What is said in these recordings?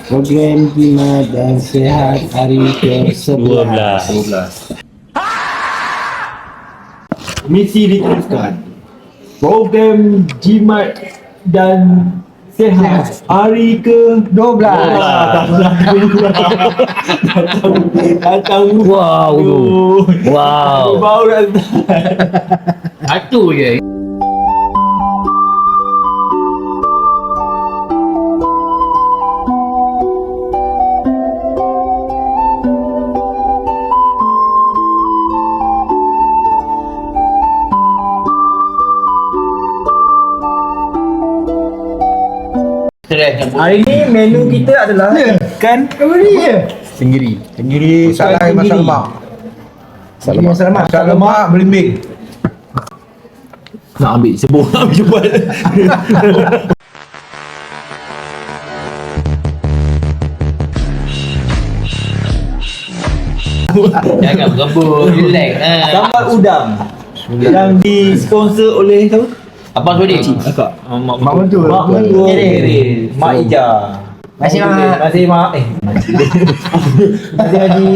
Program jimat dan sehat hari ke-11. 12. Misi diteruskan. Program jimat dan sehat hari ke-12. Datang. Wow. Baru dah Satu je. Hari ni menu kita adalah ikan Tenggiri. Masalah ikan masak tenggiri. lemak. Masak lemak. Masak lemak belimbing. Nak ambil sebuah nak ambil cepat. Jangan berebut, relax lah. Sambal udang yang disponsor oleh siapa? Abang Sudi. Akak. Mak mentua. Mak mentua. Kiri. Mak Ija. Masih Mak. Masih Mak. Masih Haji.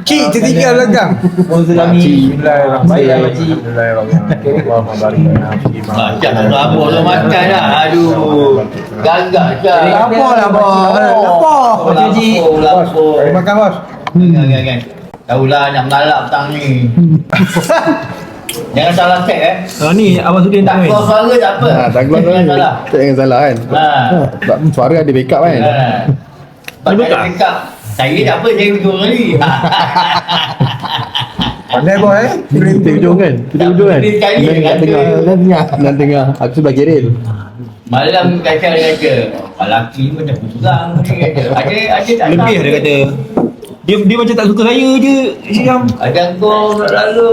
Cik tertinggal belakang. Sponsor kami. Baiklah pakcik. Macam nak abang tu makan dah. Aduh. Gagak je. Lapar lah bos. Lapar. Lapar. Mari makan bos. Kan. Tahulah nak mengalap petang ni. Jangan salah check Ni Abang Sudin Tak keluar suara tak apa. Tak keluar Jangan kan. salah. Tak jangan salah kan. Sebab suara ada backup kan. Ada backup. Saya tak apa, saya ujung lagi. Pandai bos Kita hujung kan. Kita hujung kan. Dia sekali Dan dia kat kata. tengah. Dan tengah. Aku sebelah kiri. Malam kacau dia kata, lelaki ni macam kurang ni kata. Ada tak Lebih tahu. dia kata. Dia macam tak suka saya je, Syam. Ada kau lalu.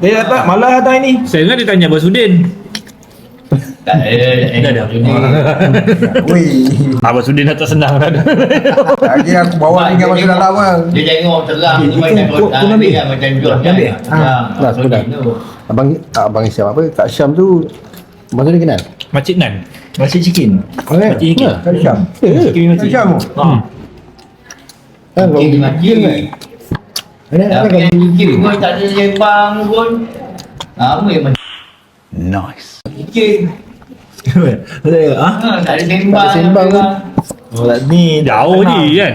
Dia datang malah datang ni. Saya ingat dia tanya Abang Sudin. Tak ada. Wih. Abang Sudin dah tak senang dah. Lagi aku bawa tinggal masuk dalam kan. Dia tengok terang tu macam kau ambil. kan macam Jos kan. Ambil. Nah, sudah. Abang Syam apa? Kak Syam tu Abang Sudin kenal? Makcik Nan. Masih chicken. Makcik chicken. Kan Syam. Chicken Kan masih. Syam tu. Kan Mungkin mati. Tapi yang sikit pun tak ada sembang pun. Lama yang macam Nice. sikit. Tak ada sembang. Tak ada sembang pun. Oh, ni Jauh je kan.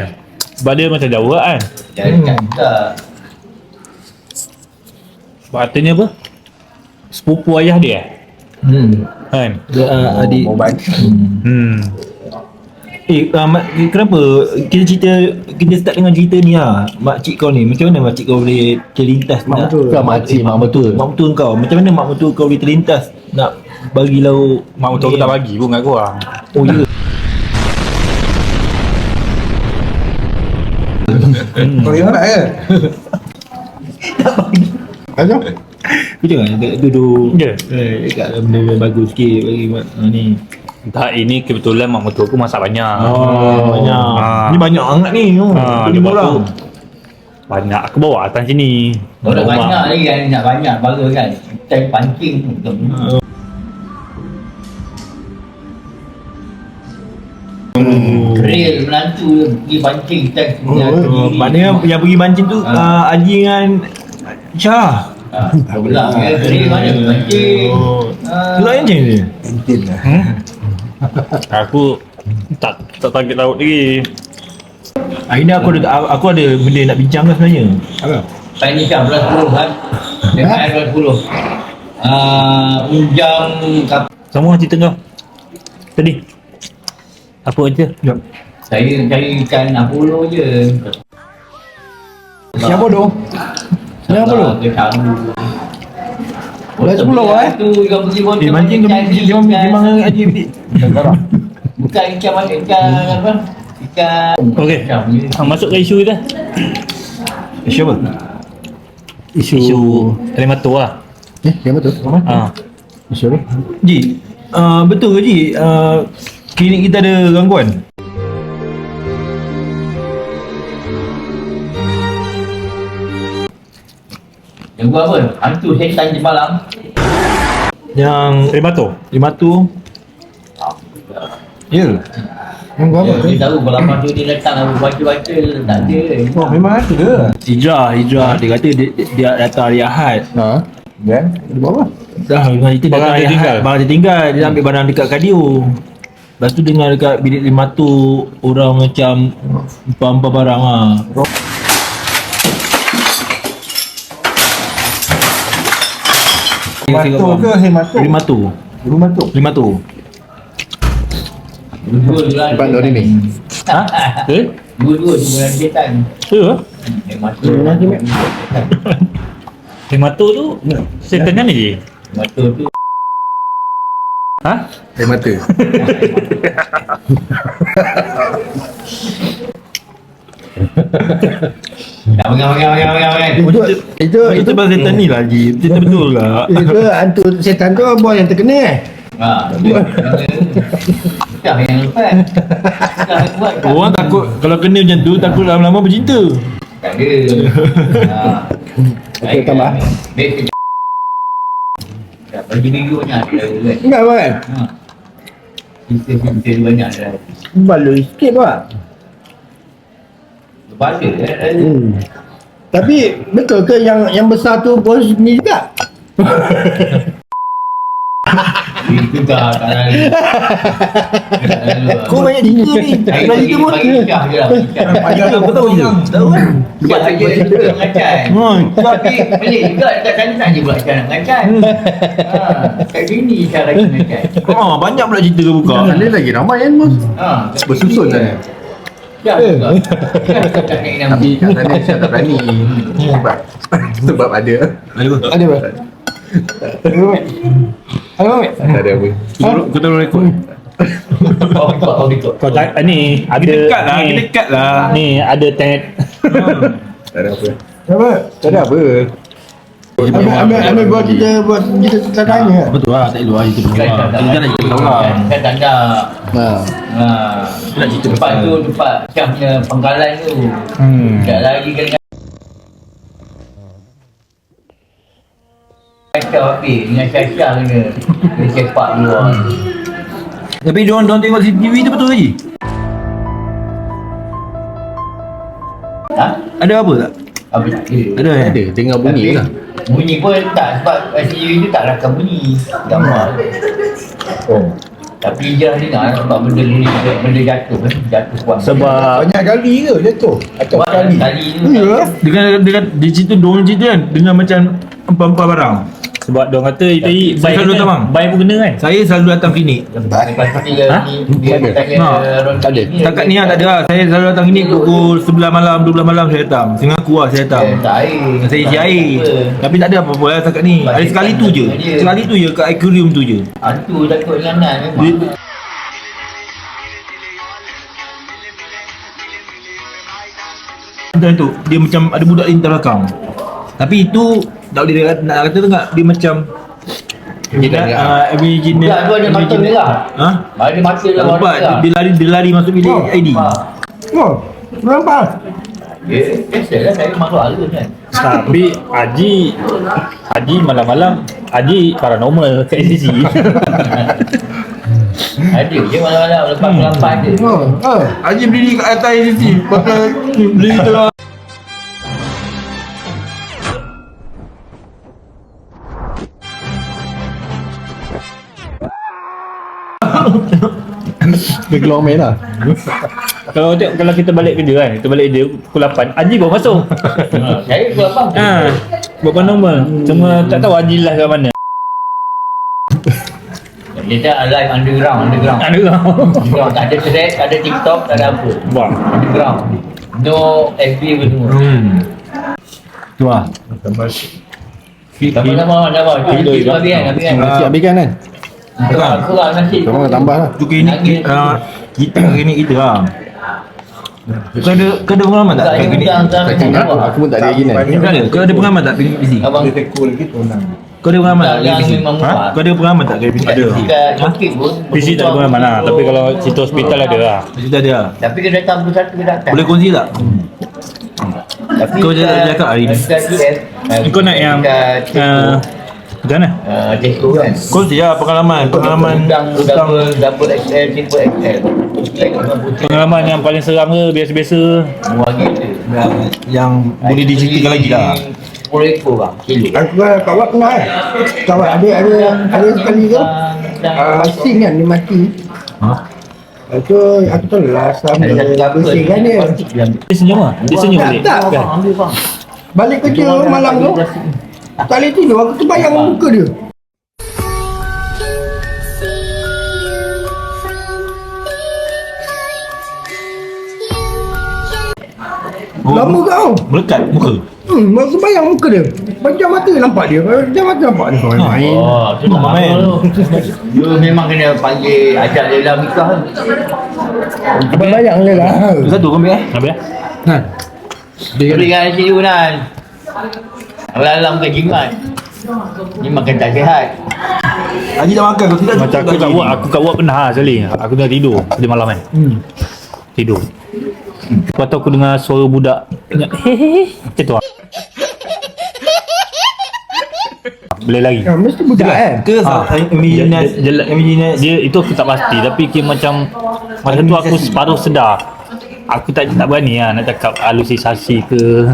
Sebab dia macam jauh kan. Jangan tak. Sebab artinya apa? Sepupu ayah dia kan. Adik. Kenapa kita start dengan cerita ni makcik kau ni, macam mana makcik kau boleh terlintas nak Bukan makcik, mak mertua. mak mertua kau, macam mana mak mertua kau boleh terlintas nak bagi lauk Mak mertua aku tak bagi pun kat korang. oh ya Kau limbat ke? Macam? kau jangan duduk Ya. dekat benda bagus sikit bagi ni Tak, ini kebetulan mak mertua aku masak banyak. banyak Ah. ni banyak sangat ni Dia 5 orang banyak aku bawa atas sini. Kau nak Rumah. banyak lagi kan, nak banyak bagus kan. Time pancing pun. Real menantu pergi pancing time maknanya yang pergi mancing tu Haji dengan Syah Pulang ya, real mana pancing. Keluar yang macam ni Penting lah. Aku tak target laut lagi. hari ni aku ada benda nak bincang kan sebenarnya Pancing jam bulan 10 kan. Dengan bulan 10. Jam Sama cerita kau. Tadi. Apa cerita? saya cari ikan Apollo je. Siapa tu? Siapa tu? Dia tahu. Dah 10 Tu kau pergi pun mancing ke memang dengan Haji bukan ikan macam ikan apa? Ikan Okey. Masuk ke isu kita. Siapa? Isu Telemato lah. Dia betul? Ha. Ji, betul ke Ji? Klinik kita ada gangguan? Yang gua apa? Hantu setan je malam. Yang Lima tu. Ya. Yang gua apa? Dia tahu kalau lepas tu dia datang aku baca-baca tak ada. Oh, memang ada ke? Hijrah dia kata dia datang hari Ahad. Ha. Dan? Dia buat apa? Dah memang itu Barang datang hari tertinggal. Ahad. Barang tertinggal. Dia ambil barang dekat kadio. Lepas tu dengar dekat bilik 5 tu orang macam umpam-umpam barang ah. Hemato ke hemato? 5 tu. Rumah tu. 5 tu. Dua-dua tu lah. Depan tu ni. Ha? Eh? Dua-dua tu dengan setan. Ya. Mata. Lima tu setan kan je. Mata tu. Ha? Air mata. Dah bangang. Itu pasal setan ni lah Haji. Betul lah. Itu hantu setan tu bos yang terkena Ha. Dah yang lepas. Dah buat. Orang takut kalau kena macam tu takut lama-lama bercinta. Tak ada. Ha. Okey, tambah. Baik. Dah bagi video banyak ada kan. Enggak kan? Ha. Cerita banyak dah. Baloi sikit pak. Lepas ada. Tapi betul ke yang besar tu bos ni juga? Itu dah tak lalu. Kau banyak cerita ni. Tak pernah cerita pun. Bagi Syah je lah. Ayah kau tahu je. Tahu kan? Syah aja cerita mengacan. Tapi pelik juga tak santai je pula Syah nak mengacan. Ha. Kat sini Syah lagi mengacan. Banyak pula cerita kau buka. Ada lagi ramai kan bos? Ha. Bersusun kan? Syah juga. Syah tak naik nama. Tapi kat sana saya tak berani. Sebab ada. Ada apa? Ada apa? Tak ada apa. Kau tahu rekod. Oh, ikut. Kau tak ni ada Kita dekat lah. ni, Kita dekat lah. Ni ada tent. Tak ada apa. Apa? Tak ada apa. Ambil buat kita tanya. Betul lah. Tak elok lah cerita Kan orang. Kita nak cerita orang. Kan tak ada. Ha. Ha. Nak cerita Tempat tu tempat Syah punya penggalan tu. Tak lagi kan. Syah habis dengan Syah kena sepak luar. Tapi diorang tengok CCTV tu betul Haji? Ha? Ada apa tak? Apa tak ada? Ada eh? Ada. Tengah bunyi lah. Bunyi pun tak sebab CCTV tu tak rakam bunyi gambar. Oh. Tapi je dengar sebab benda bunyi benda jatuh kuat. Sebab Banyak kali ke jatuh? Atau sekali? Kali tu. Ya. Dengan di situ diorang cerita kan dengan macam empam-empam barang. sebab dia kata tadi Saya selalu datang, bang. buy pun kena kan. Saya selalu datang klinik. Lepas tu dia Ha? dia Ada. tanya Ha. ronda Ada. ni. Setakat ni lah tak ada lah. Saya selalu datang klinik pukul 11 malam, 12 malam saya datang. Setengah kuah saya datang. Tak air. Saya isi air. Tapi tak ada apa-apa lah setakat ni. Ada sekali tu je. Sekali tu je kat aquarium tu je. Hantu takut dengan memang. Dan tu dia macam ada budak lintas belakang. Tapi itu tak boleh nak kata tu tak, dia macam dia nak original. Budak tu ada mata merah. Ha? Ada mata Tak dalam lupa warna merah. dia lari masuk bilik ID. Ha. Oh, nampak? Ya, biasalah saya masuk halus kan. Tapi Haji malam-malam Haji paranormal kat SCC. Ada je malam-malam lepas pelampas ada. Oh. Haji berdiri kat atas ICC pakai beli tu lah. Dia keluar main lah. Kalau kita balik kerja kan, kita balik kerja pukul 8, Haji baru masuk. Saya pukul 8. Ha, buat paranormal. Cuma tak tahu Haji lah kat mana. Kita live underground. Ada kau. Underground. Tak ada thread, tak ada TikTok, tak ada apa. Buat. Underground. No FB apa semua. Tu lah. Sama-sama. Cuci habis kan. Nasi habiskan kan? Kurang nasi. Korang tambah lah. Tu klinik kita klinik kita lah. Kau ada pengalaman tak kat klinik? Tak kenal. Aku pun tak ada lagi kan. Kau ada? Kau ada pengalaman tak klinik PC? Abang Dia tekul lagi tunang. Kau ada pengalaman tak yang klinik PC? memang murah. Kau ada pengalaman tak klinik PC? Dekat Jokit pun. PC tak ada pengalaman lah. Tapi kalau cerita hospital ada lah. Kita ada lah. Tapi dia datang satu ke datang. Boleh kongsi tak? Tapi Kau cakap hari ni. Kau nak yang macam mana? Jeko kan. Kau dia pengalaman double XL, triple XL. Pengalaman yang paling seram ke biasa-biasa? Murah gila. yang boleh diceritakan lagi lah. 10 ekor bang, kilo. Aku kawan pernah kawan ada sekali tu sing kan dia mati. Ha? Aku tu last time bersihkan dia. Dia senyum lah. Dia senyum balik. Tak. Kan? Balik kerja malam tu tak boleh tidur, aku terbayang muka dia. Lama kau. Melekat muka. Aku bayang muka dia. Macam mata nampak dia. Macam mata nampak dia. Main. Oh, tu Mak main. Dia memang kena panggil ajak dia dalam nikah. Apa bayang dia lah. Satu kau ambil Habis lah. Beri kan nasi dulu Nan. Alam ke jimat. Ni makan tak sihat. Haji dah makan kau tidak. Macam aku kat buat pernah lah sekali. Aku dah tidur tadi malam kan. Tidur. Lepas tu aku dengar suara budak hehehe macam tu lah. Boleh lagi. Mesti budak kan. Ke Dia itu aku tak pasti tapi kira macam masa tu aku separuh sedar. Aku tak berani lah nak cakap halusinasi ke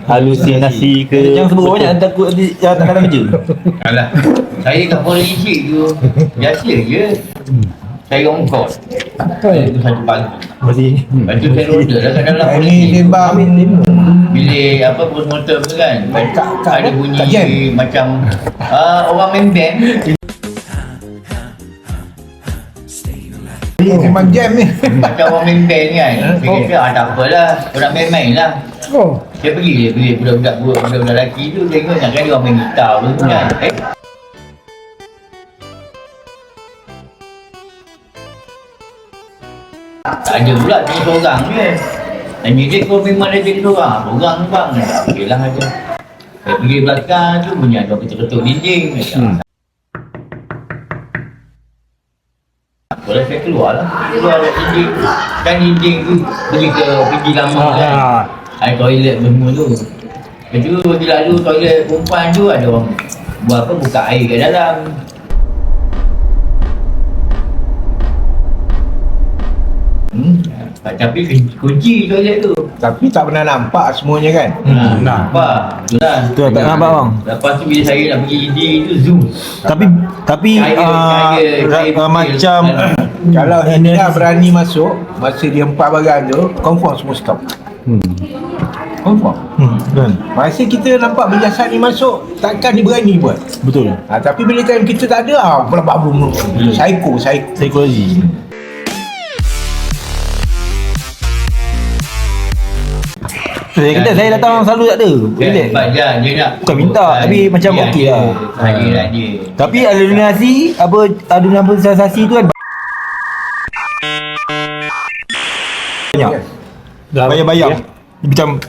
halusinasi ke. Yang sebut banyak takut tak kadang kerja. Alah. Saya kat forensik tu biasa je. Saya ongkos. Itu satu pagi. Masih. Lepas tu saya order lah kat dalam Ini forensik. sembang Bilik apa postmortem tu kan. Ada bunyi macam orang main band. sembang jam ni. Macam orang main band kan. Saya kata tak apalah. Orang main-main lah. Oh. Saya pergi budak-budak lelaki tu tengok nak kali orang main gitar tu kan. Tak ada pula jadi seorang je. Tanya dia kau memang dah jadi seorang. Seorang bang. Okey lah aja. Saya pergi belakang tu bunyi ada ketuk-ketuk dinding. Boleh saya keluar lah. Keluar dari dinding. Kan dinding tu pergi ke pergi lama kan. Air toilet semua tu. Lepas tu pergi lalu toilet perempuan tu ada orang buat apa buka air kat dalam. Tapi kunci toilet tu. Tapi tak pernah nampak semuanya kan. Nampak. Betul lah. Betul, tak nampak bang. Lepas tu bila saya nak pergi dinding tu zoom. Tapi macam Kalau Hendra berani masuk, masa dia empat barang tu, confirm semua stop. Confirm. kan. Masa kita nampak berjasa ni masuk, takkan dia berani buat. Betul. Tapi bila time kita tak ada, pelabak-bum. Psycho. Psikologi. Saya kata saya datang selalu tak ada. Relax. Sebab dia nak Bukan minta, tapi macam okey lah. Hadirat dia. Tapi alumnasi alumni sensasi tu kan banyak. Bayang-bayang. Macam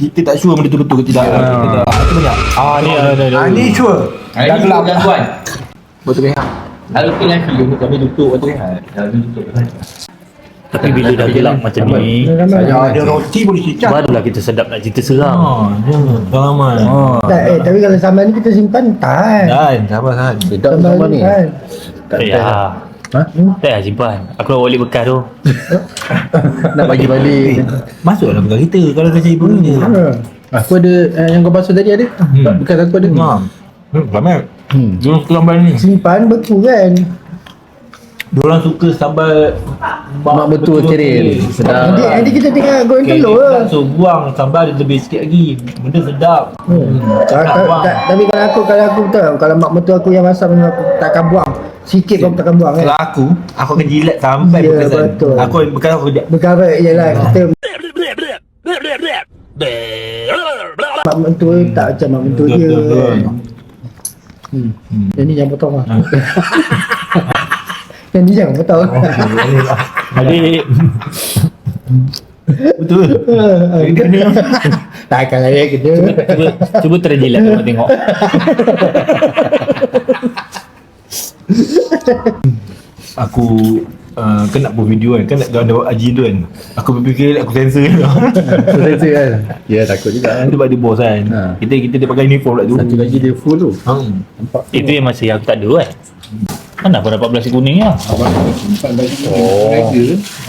kita tak sure benda tu betul ke tidak. Itu banyak. Ni sure. Dah gelap gangguan. Betul kan? Lalu kena film Kami tutup betul kan? Lalu tutup. Tapi bila dah gelap macam ni, Saya ada roti boleh cicak. barulah kita sedap nak cerita seram. Ya, pengalaman. Tapi kalau sambal ni kita simpan tahan. Dan sabar sangat. Sedap Sambal sambal ni ni. tahan. Tak payah. Tak payah simpan. Aku nak balik bekas tu. Nak bagi balik. Masuklah bukan kita kalau dah cari pun je. Aku ada yang kau basuh tadi ada. Bekas aku ada. Ramai. Diorang suka sambal ni. Simpan betul kan. Diorang suka sambal Mak betul ceril. Sedap. Nanti kita tengok goreng Okay, telur lah. so buang sambal dia lebih sikit lagi. Benda sedap. Tapi kalau aku betul, kalau mak mertua aku yang masak memang aku takkan buang. Sikit pun takkan buang Kalau kan. aku akan jilat sampai Ya, berkesan. betul. Aku bekas aku kejap. Berkarat je lah kita. Mak mentua tak macam mak mentua dia. Yang ni jangan potong lah. Yang ni jangan potong. Adik, Betul. Takkan lah dia kena. cuba terjilat tengok. Aku kan nak buat video kan nak buat haji tu kan. Aku berfikir aku cancel Selesa kan. Ya takut juga kan. sebab dia bos kan. Kita dia pakai uniform pula tu. Satu lagi dia full tu. Itu yang masa yang aku tak ada kan. Mana pun dapat belas kuning lah.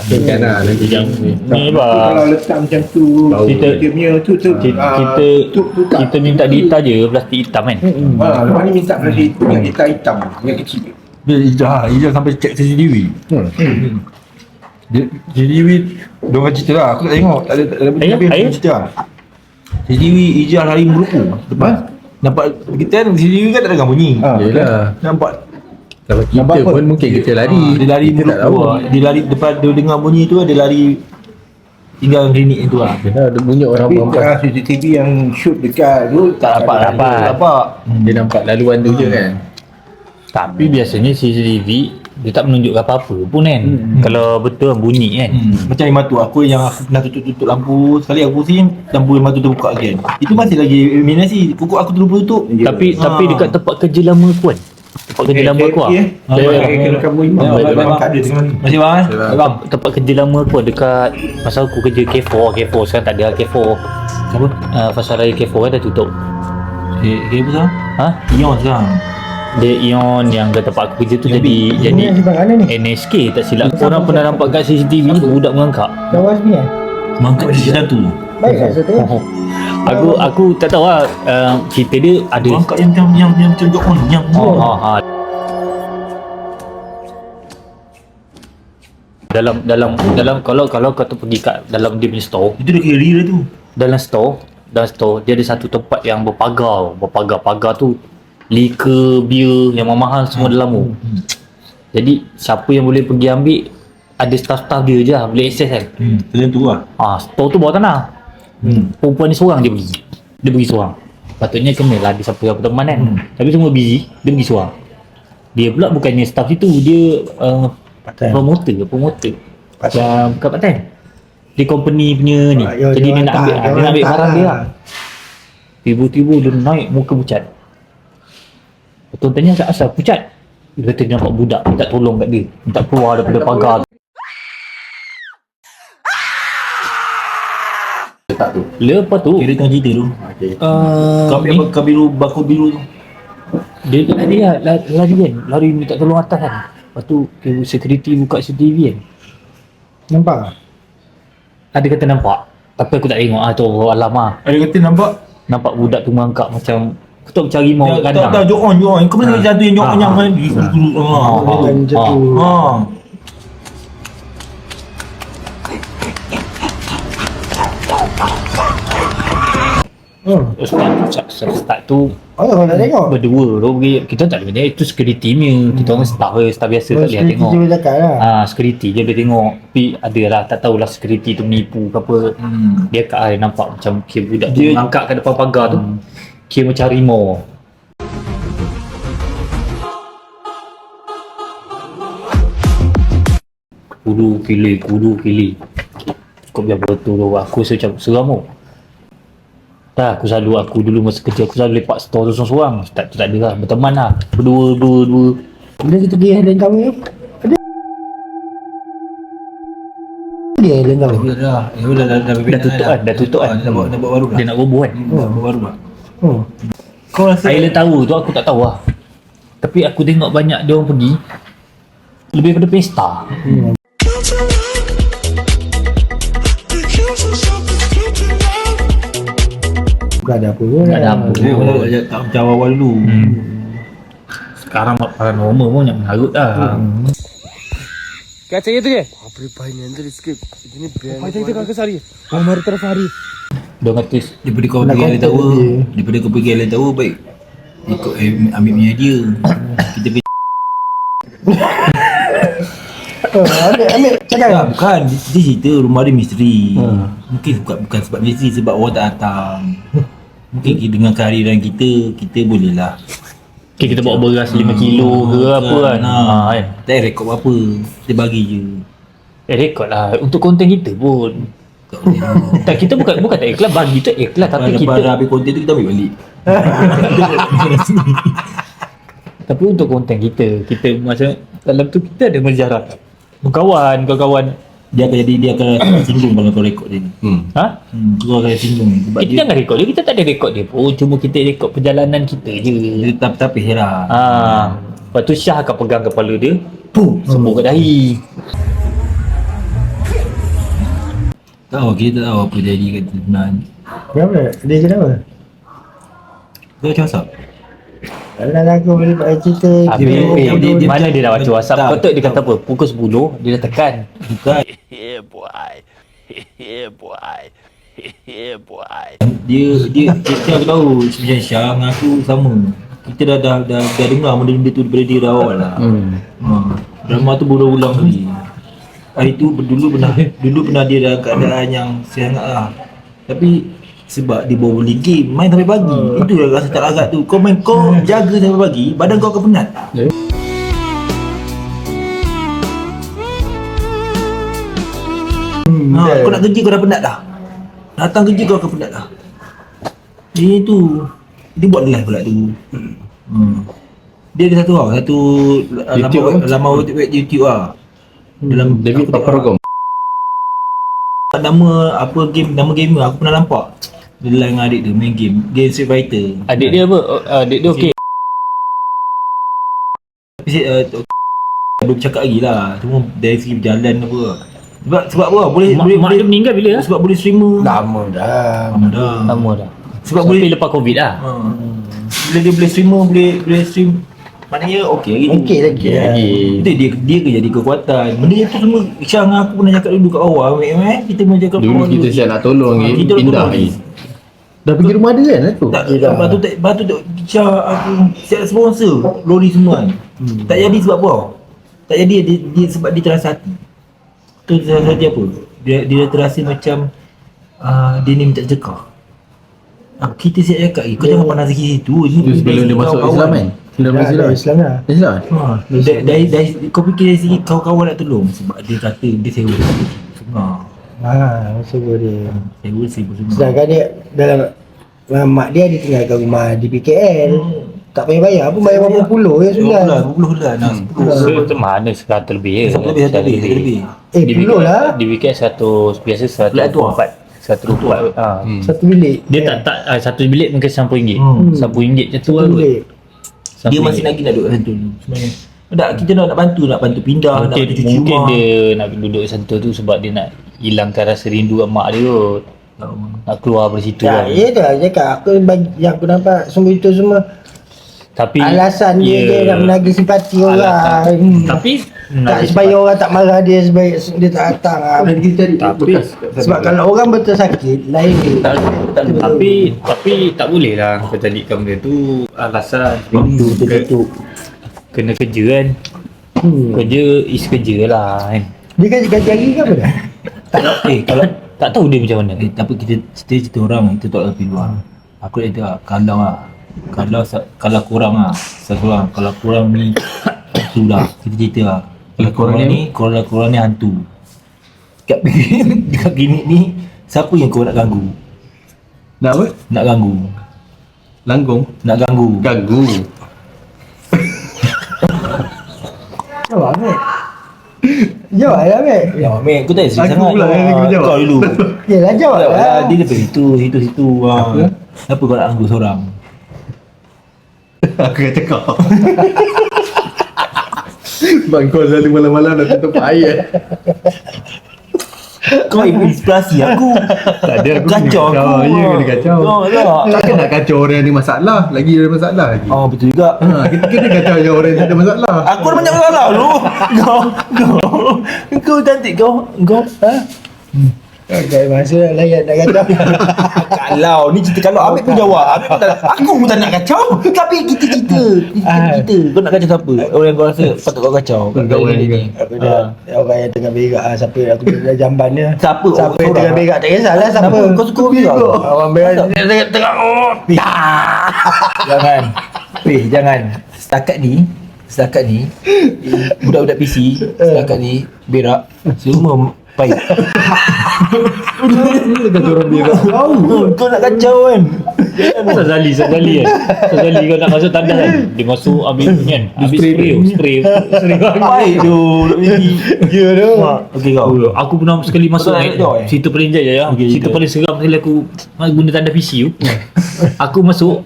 Kan lah nanti yang Ni Kalau bah. letak macam tu, Kita- dia punya tu Kita minta dita je plastik hitam kan. lepas ni minta plastik yang hitam yang kecil. Dia Ijah sampai check CCTV. Dia CCTV dia orang cerita lah, aku tak tengok, tak ada bunyi Ayah, habis ayah. aku cerita lah. CCTV Ijah lari merupu. Lepas nampak kita kan CCTV kan tak ada bunyi. Yelah. Nampak Kalau kita pun mungkin kita lari. dia lari Kita tak tahu. merupu. Dia lari depan dia dengar bunyi tu dia lari tinggal klinik itu lah. Yelah ada bunyi orang Tapi perempuan. CCTV yang shoot dekat tu Tak dapat. Dia nampak laluan tu je kan. Tapi biasanya CCTV dia tak menunjukkan apa-apa pun kan. Kalau betul bunyi kan. Macam yang matu aku yang aku pernah tutup lampu sekali aku pusing lampu yang matu terbuka lagi kan. Itu masih lagi eliminasi. Pokok aku terus tutup. Tapi dekat tempat kerja lama aku kan. Tempat kerja lama aku lah. Kena kamu imam. Masih bang? Bang, tempat kerja lama aku dekat masa aku kerja K4 sekarang tak ada lah K4. Apa? Pasal raya K4 kan dah tutup. Apa sah? Ha? Ion sekarang. Dia Ion yang kat tempat aku kerja tu jadi Sebab mana ni? NSK tak silap. Korang pernah nampak kat CCTV budak mengangkat. Lawas ni kan? Mangkuk di satu. Baik kat situ. Aku tak tahu lah cerita dia ada. Mangkuk yang macam jok on yang. Dalam kalau kau tu pergi kat dalam dia punya store, Itu dah kira real tu. dalam store dia ada satu tempat yang berpagar tu liquor, beer yang mahal semua dalam tu. Jadi siapa yang boleh pergi ambil ada staff-staff dia je lah, boleh access kan. Macam tu lah. Store tu bawah tanah. Perempuan ni seorang dia pergi seorang. Patutnya kenalah ada siapa teman kan. Tapi semua busy, dia pergi seorang. Dia pula bukannya staff itu, dia promoter. Macam bukan part time. Dia company punya ni. Jadi dia nak ambil barang dia lah. Tiba-tiba dia naik muka pucat. Betul tanya asal pucat. Dia kata dia nampak budak minta tolong kat dia. Minta keluar daripada pagar tu. Letak tu. Lepas tu Kira tengah cerita tu. ni, Kau biru, bako biru tu. dia lari lah, lari minta tolong atas kan. Lepas tu security buka CCTV kan. Nampak tak? Ada kata nampak. Tapi aku tak tengok tu alam lah. Ada kata nampak Nampak budak tu mengangkat macam aku tak cari mau kat tak kandang. jok on. Kau pernah tengok satu yang jok on yang kan di guru. Macam tu. Start tu Oh, kau tak tengok? berdua tu pergi. Kita tak boleh tengok. Itu security punya. Kita orang staff biasa tak boleh tengok. Dia cakap lah. Security je boleh tengok. Tapi ada lah, tak tahulah security tu menipu ke apa. Dia kat dia nampak macam kira budak tu mengangkat kat depan pagar tu. Kira macam harimau. Kudu kili. Cukup yang betul tu. Aku rasa macam seram tu. Tak, aku dulu masa kerja aku selalu lepak store tu seorang-seorang. Tak ada lah, berteman lah. Berdua. Bila kita pergi Highland kami tu, ada dia Highland kami. Dah Dah tutup kan. Dah buat baru dah. Dia nak roboh kan. Dah buat baru dah. Oh. Kau rasa Island tahu tu aku tak tahu lah. Tapi aku tengok banyak dia orang pergi lebih pada pesta. Bukan ada apa pun. Tak ada apa. dia tak macam awal dulu. Sekarang paranormal pun yang mengarut lah. Dia kata Daripada kau pergi Island Tower, daripada kau pergi Island Tower baik ikut ambil punya idea. Kita pergi Ambil cakap. tak, bukan dia cerita rumah dia misteri. Mungkin bukan sebab misteri, sebab orang tak datang. Mungkin dengan kehadiran kita boleh lah. kita bawa beras 5 kilo ke apa kan. Kan. Tak payah rekod apa-apa, kita bagi je. Rekod lah untuk konten kita pun. Tak, kita bukan tak ikhlas, bagi tu ikhlas tapi Lepas kita habis konten tu kita ambil balik. tapi untuk konten kita macam dalam tu kita ada menjarah. Kawan-kawan. Dia akan singgung kalau kau rekod dia ni. Ha? Kau akan singgung sebab Kita jangan rekod dia, kita tak ada rekod dia pun. Cuma kita rekod perjalanan kita je. dia tapis je lah. Lepas tu Syah akan pegang kepala dia, sembur kat dahi. Kita tak tahu apa jadi kat sebenarnya. Kenapa? Dia kenapa? Kau macam WhatsApp? Alah aku boleh buat cerita. dia- Mana dia dah baca dia- WhatsApp? tak, Patut dia kata apa? Pukul 10 dia dah tekan. Bukan. Dia aku tahu macam Syah dengan aku sama. Kita dah dengar benda-benda tu daripada dia dah awal lah. Drama tu berulang lagi. Hari tu dulu pernah dia dalam keadaan yang sangat lah. Tapi sebab dia baru beli game, main sampai pagi. Itu yang rasa tak larat tu. Kau jaga sampai pagi, badan kau akan penat. Kau nak kerja kau dah penat dah. Datang kerja kau akan penat dah. Dia tu dia buat live pula tu. Dia ada satu laman YouTube lah. Dalam David aku tengok Paparogom. nama gamer aku pernah nampak. Dia live dengan adik dia main game Street Fighter. Adik dia apa? Adik dia okey. Belum cakap lagi lah. Cuma dari segi berjalan apa. Sebab apa? Boleh Mak dia meninggal bila? sebab boleh streamer. Lama dah. Lama dah. Sebab Sampai boleh lepas Covid lah. bila dia boleh streamer boleh stream. Maknanya okey lagi. Okey lagi. Itu dia ke jadi kekuatan. Benda tu semua Syah dengan aku pernah cakap dulu kat awal. Kita pernah cakap Dulu awal kita siap nak tolong ni, Kita pindah tolong. ni. Dah pergi rumah dia kan tu? Tak, lepas tu Syah aku siap sponsor lori semua kan. Tak jadi sebab apa? Tak jadi dia sebab dia terasa hati. Tu terasa hati apa? Dia terasa macam dia ni minta cekah. Kita siap cakap kau jangan pandang segi situ. Tu sebelum dia masuk Islam kan? Sebelum masuk Islam. Islam lah. Islam. Dari kau fikir dari segi kawan-kawan nak tolong sebab dia kata dia sewa sungai. Masa dia. Sewa sungai. Sedangkan dia dalam mak dia tinggalkan rumah di PKL. Tak payah bayar pun, bayar berapa puluh je sudah. 20 bulan lah. Itu mana 100 lebih je. 100 lebih. Puluh lah. Di weekend 100 biasa 124. 124. Satu bilik. Dia tak satu bilik mungkin RM90. RM10 macam tu lah. Satu bilik. Dia masih lagi nak duduk sentul sebenarnya. Tak, kita nak bantu pindah, nak Mungkin, bantu cuci mungkin rumah. dia nak duduk sentul tu sebab dia nak hilangkan rasa rindu kat mak dia kot. Nak keluar dari situ Ya, kan. ya dah cakap yang aku nampak semua itu semua Tapi alasan dia nak menagih simpati orang. Tapi Tak supaya orang tak marah dia sebab dia tak datang. Tapi Sebab kalau orang betul sakit lain dia. tapi tak boleh lah kau jadikan benda tu alasan Betul. kena kerja kan. Kerja is kerja lah kan. Dia kan gaji hari ke apa dah? Kalau Tak tahu dia macam mana. tapi kita cerita orang itu tak lebih luar. Aku dah kata kalau kurang satu orang kalau kurang ni tu lah kita cerita lah. Kalau korang ni hantu. Kat klinik ni siapa yang kau nak ganggu? Nak apa? Nak ganggu. Langgung. Nak ganggu. Ganggu. Jawab Mek. Jawab lah Mek. Ya, Mek, aku tak serius Aku sangat. pula yang kena jawab. Kau dulu. Yelah jawab lah. Dia lepas situ. Apa kau nak ganggu seorang? Aku kata kau. Bang kau selalu malam-malam nak tutup air. Kau inspirasi aku. Tak ada aku Kacau kena aku. Ya kena kacau. Tak. Takkan nak kacau orang yang ada masalah. Lagi ada masalah lagi. Oh, betul juga. Kita kena kacau yang orang yang tak ada masalah. Aku ada banyak masalah lu. Kau cantik kau. Okay, masa layan nak kata. Kalau ni cerita kalau Amir pun jawab. Aku pun tak nak kacau. Tapi kita cerita. Kau nak kacau siapa? Orang yang kau rasa patut kau kacau. Kawan ni. Aku dah orang yang tengah berak siapa aku dah jamban dia. Siapa? Siapa yang tengah berak tak kisahlah siapa. Kau suka berak? Orang berak tengah Jangan. Setakat ni budak-budak PC setakat ni berak semua Baik. Kata orang berak. Kau nak kacau kan. Sazali kan. Sazali kau nak masuk tandas kan. Dia masuk habis kan. Habis spray. Baik tu. Ya tu. Okey kau. Aku pernah sekali masuk Betul, betul, eh? cerita paling jaya ya. Okey, Cerita cerita. paling seram sekali aku guna tanda PC tu. Aku masuk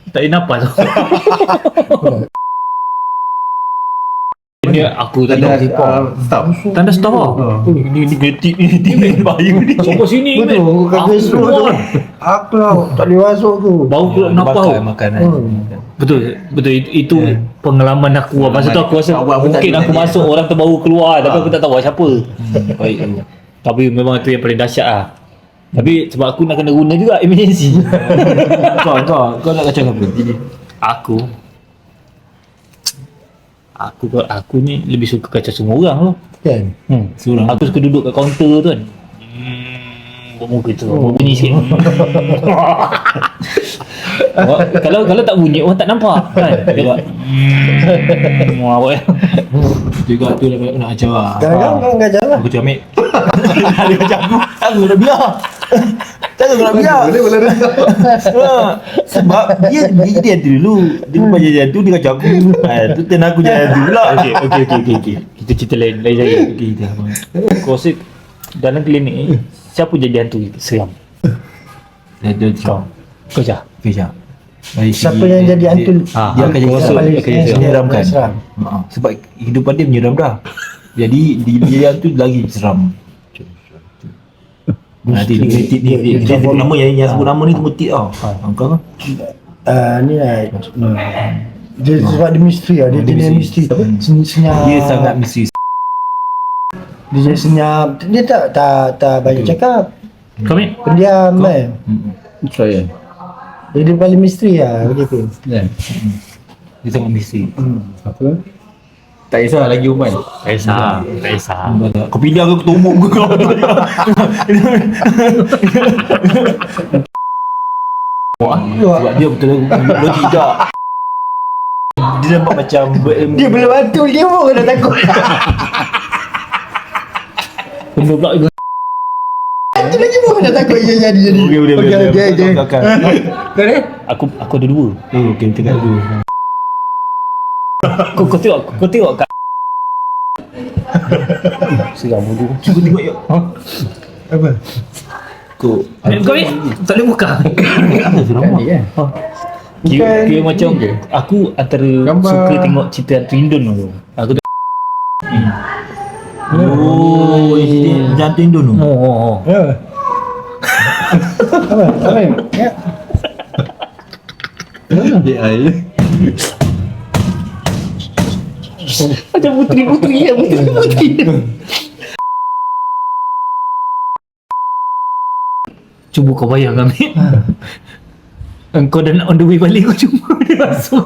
tak boleh nafas. Ni aku tak Ada tahu stop. tanda stop lah. Ni getik ni bahaya ni. Sampai sini kan. Betul, kau kata seru tu. Aku lah, tak boleh masuk tu. Bau keluar nafas. Makanan. Betul itu pengalaman aku. Masa tu aku rasa Awak pun tak mungkin ada aku tanya. masuk orang tu baru keluar tapi aku tak tahu siapa. Baik tu. Tapi memang tu yang paling dahsyat lah. Tapi sebab aku nak kena guna juga emergency. Kau nak kacau apa? Aku ni lebih suka kacau semua orang tu. Kan? Seorang. Aku suka duduk kat kaunter tu kan. Buat muka tu, bunyi sikit. Kalau tak bunyi orang tak nampak kan. Dia buat. Buat. Juga tu nak kacau lah. Kadang-kadang kau kacau lah. Aku cakap ambil. Dia macam aku nak biar. Takkan aku nak biar. Boleh dah. Sebab dia dulu. Dia lepas jalan tu dia kacau aku. Tu turn aku jalan tu pula. Okey. Kita cerita lain saya. Okey, dah. Kau rasa dalam klinik ni siapa jadi hantu seram? Kau je. Okey, Siapa yang jadi hantu? Dia akan jadi kau rasa seram. akan jadi seram. Menyeramkan. Seram. Sebab kehidupan dia menyeram dah. Jadi dia tu lagi seram. Nanti dia sebut nama yang sebut nama ni semua tit tau. Kau kan? Ni lah. Dia sebab dia misteri lah. Dia jenis misteri. Senyap. Dia sangat misteri. Dia jenis senyap. Dia tak banyak cakap. Kau ni? Pendiam kan. Saya. Dia paling misteri lah macam tu. Ya. Dia sangat misteri. Apa? Tak kisah lagi Uman. Tak kisah. Kau pilih aku tumbuk kau. Sebab dia betul tidak. Dia nampak macam Dia belum hantu dia pun dah takut. Benda pula itu. Hantu lagi pun dah takut dia jadi. Okey. Kau ni? Aku ada dua. Okey, kita kat dulu. Kau tengok kat seram dulu. Cuba tengok ya. Apa? Kau Kau ni tak boleh buka. seram. Kira macam aku antara Gambar. suka tengok cerita hantu Indon tu. Aku tu. Oh, ini jantung Indon tu. Oh. Ya. Apa? Ya. AI. Macam puteri ya, puteri. Cuba kau bayangkan Amir. Engkau dah nak on the way balik kau cuma dia masuk.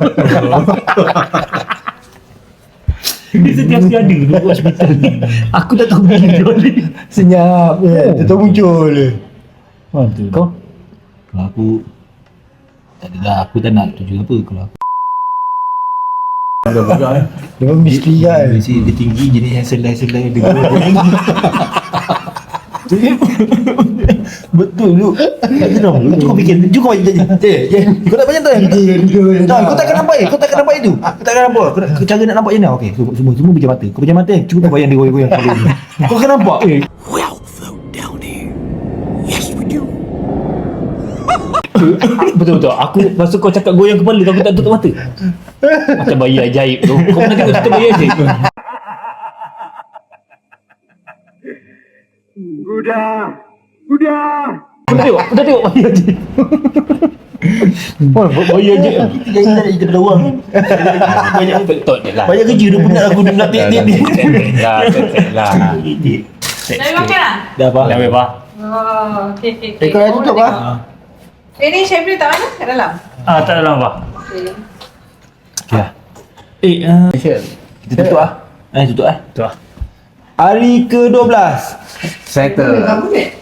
Dia setiap sekali ada duduk hospital ni. Aku tak tahu bila dia balik. Senyap. Dia tak muncul. Kau? Kalau aku tak ada lah, aku tak nak tu juga apa kalau aku. Dia pun misteri kan. Dia tinggi jenis yang selai-selai dia. Betul tu. Tak seram tu. Cuba fikir. Cuba jadi. Kau tak banyak tak? Kau takkan nampak Kau takkan nampak itu. Kau takkan nampak. Cara nak nampak je ni. Okey, semua pejam mata. Kau pejam mata. Cuba bayang dia goyang-goyang kepala ni. Kau akan nampak. Betul. Aku masa kau cakap goyang kepala aku tak tutup mata. Macam bayi ajaib tu. Kau pernah tengok cerita bayi ajaib? Udah tengok bayi ajaib. Bayi ajaib. Kita jadi tak ada cerita pada orang. Banyak betul je lah. Banyak kerja dia penat aku dia nak tek-tek ni. Lah. Dah makan lah? Dah apa? Dah apa? Oh, okey. Kau dah tutup lah. Ni Syafri tak mana? Kat dalam? Tak dalam apa? Okey. Okey. Kita tutup ah. Tutup ah. Tu lah. Hari ke-12. Settle. Apa ni?